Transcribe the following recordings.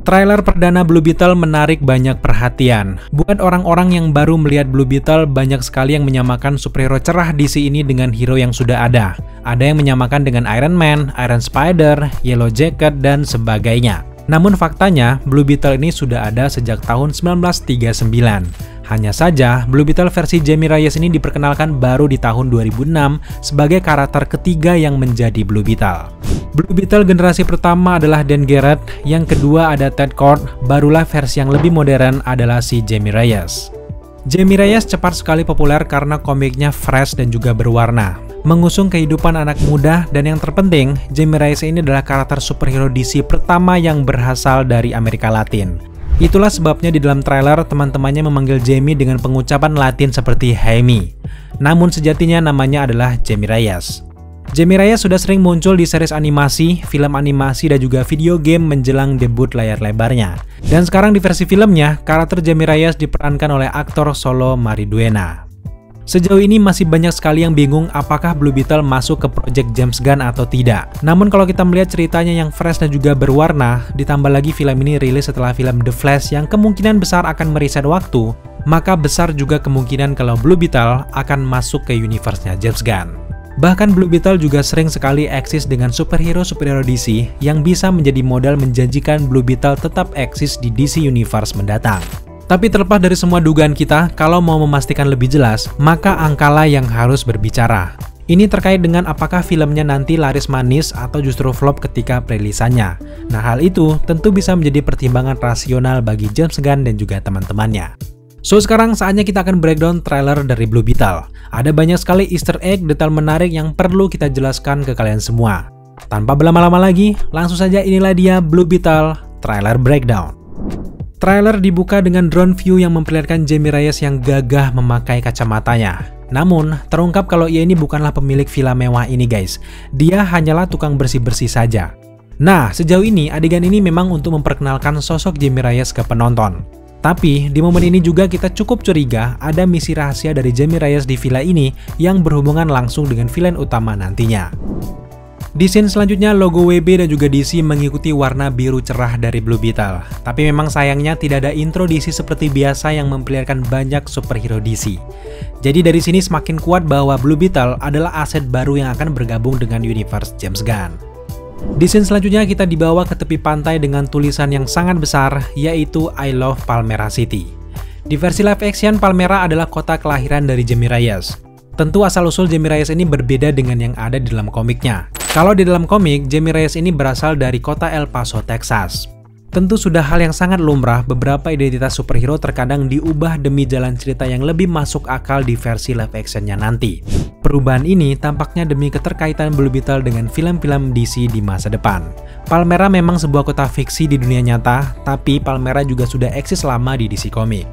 Trailer perdana Blue Beetle menarik banyak perhatian. Buat orang-orang yang baru melihat Blue Beetle, banyak sekali yang menyamakan superhero cerah DC ini dengan hero yang sudah ada. Ada yang menyamakan dengan Iron Man, Iron Spider, Yellow Jacket, dan sebagainya. Namun faktanya, Blue Beetle ini sudah ada sejak tahun 1939. Hanya saja, Blue Beetle versi Jamie Reyes ini diperkenalkan baru di tahun 2006 sebagai karakter ketiga yang menjadi Blue Beetle. Blue Beetle generasi pertama adalah Dan Garrett, yang kedua ada Ted Kord, barulah versi yang lebih modern adalah si Jamie Reyes. Jamie Reyes cepat sekali populer karena komiknya fresh dan juga berwarna, mengusung kehidupan anak muda, dan yang terpenting, Jamie Reyes ini adalah karakter superhero DC pertama yang berasal dari Amerika Latin. Itulah sebabnya di dalam trailer teman-temannya memanggil Jamie dengan pengucapan Latin seperti Jaime. Namun sejatinya namanya adalah Jamie Reyes. Jamie Reyes sudah sering muncul di series animasi, film animasi, dan juga video game menjelang debut layar lebarnya. Dan sekarang di versi filmnya, karakter Jamie Reyes diperankan oleh aktor Xolo Mariduena. Sejauh ini masih banyak sekali yang bingung apakah Blue Beetle masuk ke project James Gunn atau tidak. Namun kalau kita melihat ceritanya yang fresh dan juga berwarna, ditambah lagi film ini rilis setelah film The Flash yang kemungkinan besar akan mereset waktu, maka besar juga kemungkinan kalau Blue Beetle akan masuk ke universe-nya James Gunn. Bahkan Blue Beetle juga sering sekali eksis dengan superhero-superhero DC yang bisa menjadi modal menjanjikan Blue Beetle tetap eksis di DC Universe mendatang. Tapi terlepas dari semua dugaan kita, kalau mau memastikan lebih jelas, maka angkalah yang harus berbicara. Ini terkait dengan apakah filmnya nanti laris manis atau justru flop ketika perilisannya. Nah, hal itu tentu bisa menjadi pertimbangan rasional bagi James Gunn dan juga teman-temannya. So, sekarang saatnya kita akan breakdown trailer dari Blue Beetle. Ada banyak sekali easter egg, detail menarik yang perlu kita jelaskan ke kalian semua. Tanpa berlama-lama lagi, langsung saja inilah dia Blue Beetle Trailer Breakdown. Trailer dibuka dengan drone view yang memperlihatkan Jamie Reyes yang gagah memakai kacamatanya. Namun, terungkap kalau ia ini bukanlah pemilik villa mewah ini guys. Dia hanyalah tukang bersih-bersih saja. Nah, sejauh ini adegan ini memang untuk memperkenalkan sosok Jamie Reyes ke penonton. Tapi, di momen ini juga kita cukup curiga ada misi rahasia dari Jamie Reyes di villa ini yang berhubungan langsung dengan villain utama nantinya. Di scene selanjutnya, logo WB dan juga DC mengikuti warna biru cerah dari Blue Beetle. Tapi memang sayangnya tidak ada intro DC seperti biasa yang memperlihatkan banyak superhero DC. Jadi dari sini semakin kuat bahwa Blue Beetle adalah aset baru yang akan bergabung dengan universe James Gunn. Di scene selanjutnya kita dibawa ke tepi pantai dengan tulisan yang sangat besar, yaitu I Love Palmera City. Di versi live action, Palmera adalah kota kelahiran dari Jamie Reyes. Tentu asal-usul Jamie Reyes ini berbeda dengan yang ada di dalam komiknya. Kalau di dalam komik, Jamie Reyes ini berasal dari kota El Paso, Texas. Tentu sudah hal yang sangat lumrah beberapa identitas superhero terkadang diubah demi jalan cerita yang lebih masuk akal di versi live actionnya nanti. Perubahan ini tampaknya demi keterkaitan Blue Beetle dengan film-film DC di masa depan. Palmera memang sebuah kota fiksi di dunia nyata, tapi Palmera juga sudah eksis lama di DC Comics.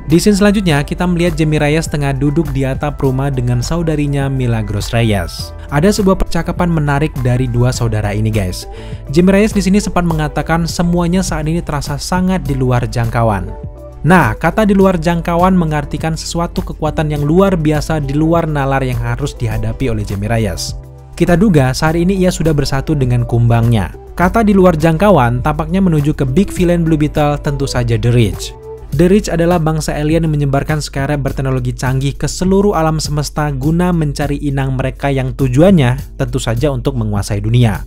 Di scene selanjutnya, kita melihat Jamie Reyes tengah duduk di atap rumah dengan saudarinya Milagros Reyes. Ada sebuah percakapan menarik dari dua saudara ini guys. Jamie Reyes di sini sempat mengatakan semuanya saat ini terasa sangat di luar jangkauan. Nah, kata di luar jangkauan mengartikan sesuatu kekuatan yang luar biasa di luar nalar yang harus dihadapi oleh Jamie Reyes. Kita duga saat ini ia sudah bersatu dengan kumbangnya. Kata di luar jangkauan tampaknya menuju ke big villain Blue Beetle, tentu saja The Reach. The Reach adalah bangsa alien yang menyebarkan skarab berteknologi canggih ke seluruh alam semesta guna mencari inang mereka yang tujuannya tentu saja untuk menguasai dunia.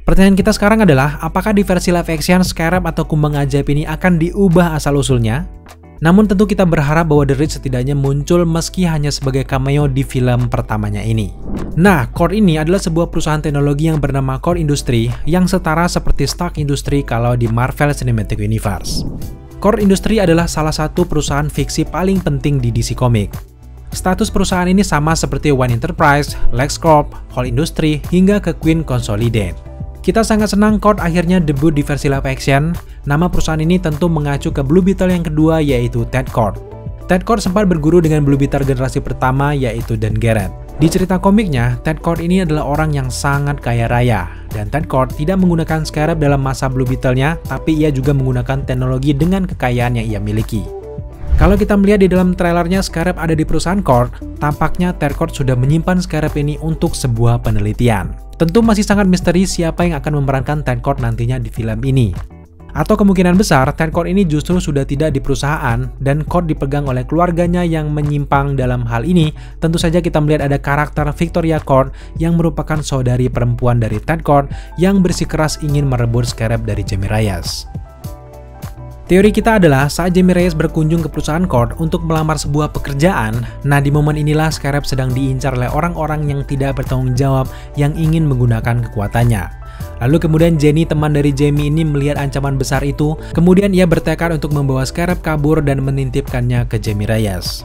Pertanyaan kita sekarang adalah, apakah di versi live action skarab atau kumbang ajaib ini akan diubah asal-usulnya? Namun tentu kita berharap bahwa The Reach setidaknya muncul meski hanya sebagai cameo di film pertamanya ini. Nah, Kord ini adalah sebuah perusahaan teknologi yang bernama Kord Industry yang setara seperti Stark Industry kalau di Marvel Cinematic Universe. Kord Industry adalah salah satu perusahaan fiksi paling penting di DC Comics. Status perusahaan ini sama seperti Wayne Enterprise, LexCorp, Hall Industry, hingga ke Queen Consolidated. Kita sangat senang Kord akhirnya debut di versi live action. Nama perusahaan ini tentu mengacu ke Blue Beetle yang kedua, yaitu Ted Kord. Ted Kord sempat berguru dengan Blue Beetle generasi pertama, yaitu Dan Garrett. Di cerita komiknya, Ted Kord ini adalah orang yang sangat kaya raya. Dan Ted Kord tidak menggunakan scarab dalam masa Blue Beetle-nya, tapi ia juga menggunakan teknologi dengan kekayaan yang ia miliki. Kalau kita melihat di dalam trailernya scarab ada di perusahaan Kord, tampaknya Ted Kord sudah menyimpan scarab ini untuk sebuah penelitian. Tentu masih sangat misteri siapa yang akan memerankan Ted Kord nantinya di film ini. Atau kemungkinan besar, Ted Kord ini justru sudah tidak di perusahaan dan Kord dipegang oleh keluarganya yang menyimpang dalam hal ini. Tentu saja kita melihat ada karakter Victoria Kord yang merupakan saudari perempuan dari Ted Kord yang bersikeras ingin merebut Scarab dari Jamie Reyes. Teori kita adalah saat Jamie Reyes berkunjung ke perusahaan Kord untuk melamar sebuah pekerjaan, nah di momen inilah Scarab sedang diincar oleh orang-orang yang tidak bertanggung jawab yang ingin menggunakan kekuatannya. Lalu kemudian Jenny, teman dari Jamie ini, melihat ancaman besar itu, kemudian ia bertekad untuk membawa Scarab kabur dan menitipkannya ke Jamie Reyes.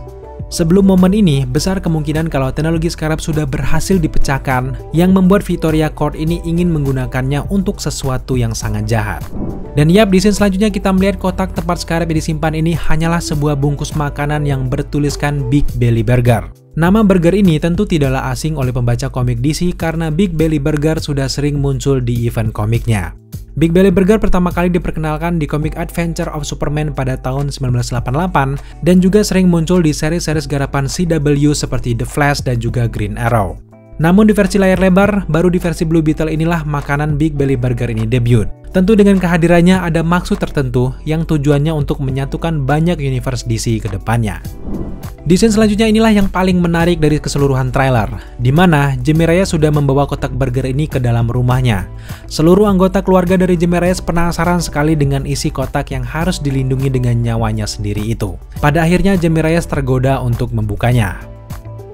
Sebelum momen ini, besar kemungkinan kalau teknologi Scarab sudah berhasil dipecahkan, yang membuat Victoria Kord ini ingin menggunakannya untuk sesuatu yang sangat jahat. Dan yap, di scene selanjutnya kita melihat kotak tempat Scarab yang disimpan ini hanyalah sebuah bungkus makanan yang bertuliskan Big Belly Burger. Nama burger ini tentu tidaklah asing oleh pembaca komik DC karena Big Belly Burger sudah sering muncul di event komiknya. Big Belly Burger pertama kali diperkenalkan di komik Adventure of Superman pada tahun 1988 dan juga sering muncul di seri-seri garapan CW seperti The Flash dan juga Green Arrow. Namun di versi layar lebar, baru di versi Blue Beetle inilah makanan Big Belly Burger ini debut. Tentu dengan kehadirannya ada maksud tertentu yang tujuannya untuk menyatukan banyak universe DC ke depannya. Di scene selanjutnya inilah yang paling menarik dari keseluruhan trailer, di mana Jamie Reyes sudah membawa kotak burger ini ke dalam rumahnya. Seluruh anggota keluarga dari Jamie Reyes penasaran sekali dengan isi kotak yang harus dilindungi dengan nyawanya sendiri itu. Pada akhirnya Jamie Reyes tergoda untuk membukanya.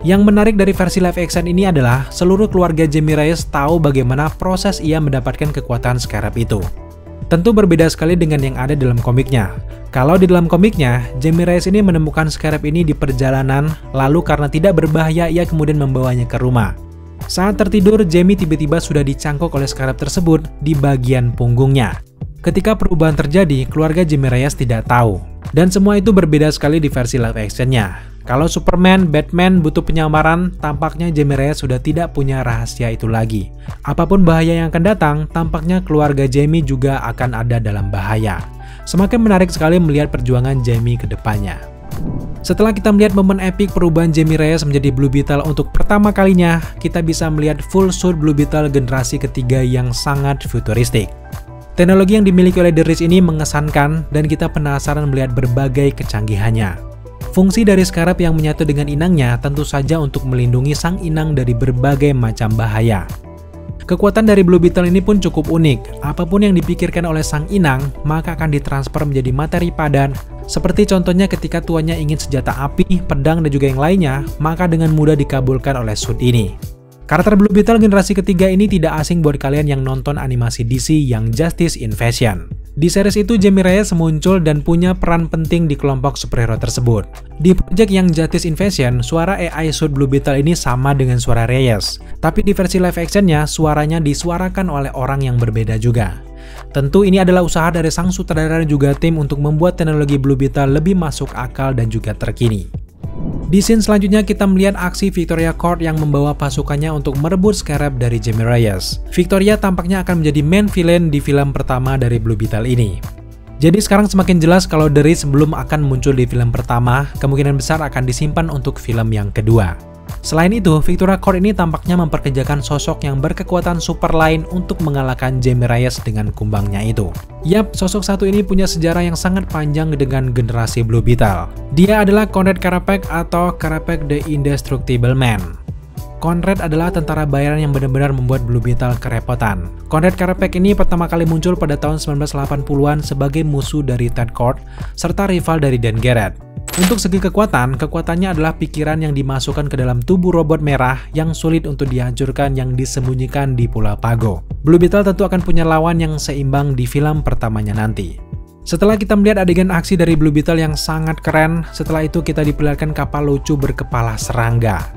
Yang menarik dari versi live action ini adalah seluruh keluarga Jamie Reyes tahu bagaimana proses ia mendapatkan kekuatan Scarab itu. Tentu berbeda sekali dengan yang ada dalam komiknya. Kalau di dalam komiknya, Jamie Reyes ini menemukan Scarab ini di perjalanan, lalu karena tidak berbahaya ia kemudian membawanya ke rumah. Saat tertidur, Jamie tiba-tiba sudah dicangkok oleh Scarab tersebut di bagian punggungnya. Ketika perubahan terjadi, keluarga Jamie Reyes tidak tahu. Dan semua itu berbeda sekali di versi live actionnya. Kalau Superman, Batman butuh penyamaran, tampaknya Jamie Reyes sudah tidak punya rahasia itu lagi. Apapun bahaya yang akan datang, tampaknya keluarga Jamie juga akan ada dalam bahaya. Semakin menarik sekali melihat perjuangan Jamie ke depannya. Setelah kita melihat momen epik perubahan Jamie Reyes menjadi Blue Beetle untuk pertama kalinya, kita bisa melihat full suit Blue Beetle generasi ketiga yang sangat futuristik. Teknologi yang dimiliki oleh The Riz ini mengesankan dan kita penasaran melihat berbagai kecanggihannya. Fungsi dari Scarab yang menyatu dengan inangnya tentu saja untuk melindungi sang inang dari berbagai macam bahaya. Kekuatan dari Blue Beetle ini pun cukup unik. Apapun yang dipikirkan oleh sang inang, maka akan ditransfer menjadi materi padan. Seperti contohnya ketika tuannya ingin senjata api, pedang, dan juga yang lainnya, maka dengan mudah dikabulkan oleh suit ini. Karakter Blue Beetle generasi ketiga ini tidak asing buat kalian yang nonton animasi DC yang Justice Invasion. Di series itu Jamie Reyes muncul dan punya peran penting di kelompok superhero tersebut. Di project yang Justice Invasion, suara AI suit Blue Beetle ini sama dengan suara Reyes. Tapi di versi live actionnya, suaranya disuarakan oleh orang yang berbeda juga. Tentu ini adalah usaha dari sang sutradara dan juga tim untuk membuat teknologi Blue Beetle lebih masuk akal dan juga terkini. Di scene selanjutnya kita melihat aksi Victoria Kord yang membawa pasukannya untuk merebut Scarab dari Jamie Reyes. Victoria tampaknya akan menjadi main villain di film pertama dari Blue Beetle ini. Jadi sekarang semakin jelas kalau The Riz belum akan muncul di film pertama, kemungkinan besar akan disimpan untuk film yang kedua. Selain itu, Victoria Kord ini tampaknya memperkerjakan sosok yang berkekuatan super lain untuk mengalahkan Jamie Reyes dengan kumbangnya itu. Yap, sosok satu ini punya sejarah yang sangat panjang dengan generasi Blue Beetle. Dia adalah Conrad Karapek atau Karapek the Indestructible Man. Conrad adalah tentara bayaran yang benar-benar membuat Blue Beetle kerepotan. Conrad Karapek ini pertama kali muncul pada tahun 1980-an sebagai musuh dari Ted Kord, serta rival dari Dan Garrett. Untuk segi kekuatannya adalah pikiran yang dimasukkan ke dalam tubuh robot merah yang sulit untuk dihancurkan yang disembunyikan di Pulau Pago. Blue Beetle tentu akan punya lawan yang seimbang di film pertamanya nanti. Setelah kita melihat adegan aksi dari Blue Beetle yang sangat keren, setelah itu kita diperlihatkan kapal lucu berkepala serangga.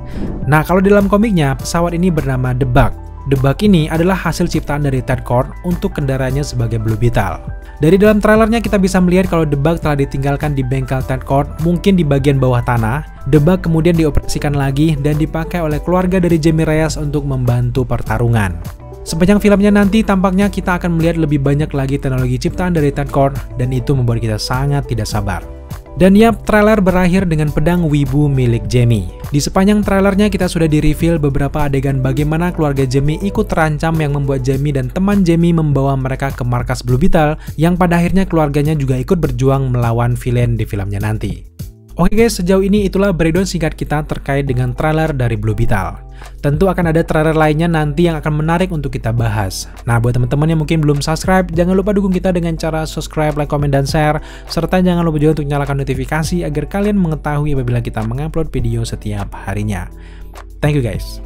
Nah, kalau di dalam komiknya, pesawat ini bernama The Bug. The Bug ini adalah hasil ciptaan dari Ted Kord untuk kendaraannya sebagai Blue Beetle. Dari dalam trailernya kita bisa melihat kalau The Bug telah ditinggalkan di bengkel Ted Kord, mungkin di bagian bawah tanah. The Bug kemudian dioperasikan lagi dan dipakai oleh keluarga dari Jamie Reyes untuk membantu pertarungan. Sepanjang filmnya nanti tampaknya kita akan melihat lebih banyak lagi teknologi ciptaan dari Ted Kord dan itu membuat kita sangat tidak sabar. Dan yap, trailer berakhir dengan pedang wibu milik Jamie. Di sepanjang trailernya kita sudah di-reveal beberapa adegan bagaimana keluarga Jamie ikut terancam yang membuat Jamie dan teman Jamie membawa mereka ke markas Blue Beetle yang pada akhirnya keluarganya juga ikut berjuang melawan villain di filmnya nanti. Oke guys, sejauh ini itulah breakdown singkat kita terkait dengan trailer dari Blue Beetle. Tentu akan ada trailer lainnya nanti yang akan menarik untuk kita bahas. Nah, buat teman-teman yang mungkin belum subscribe, jangan lupa dukung kita dengan cara subscribe, like, komen, dan share. Serta jangan lupa juga untuk nyalakan notifikasi agar kalian mengetahui apabila kita mengupload video setiap harinya. Thank you guys.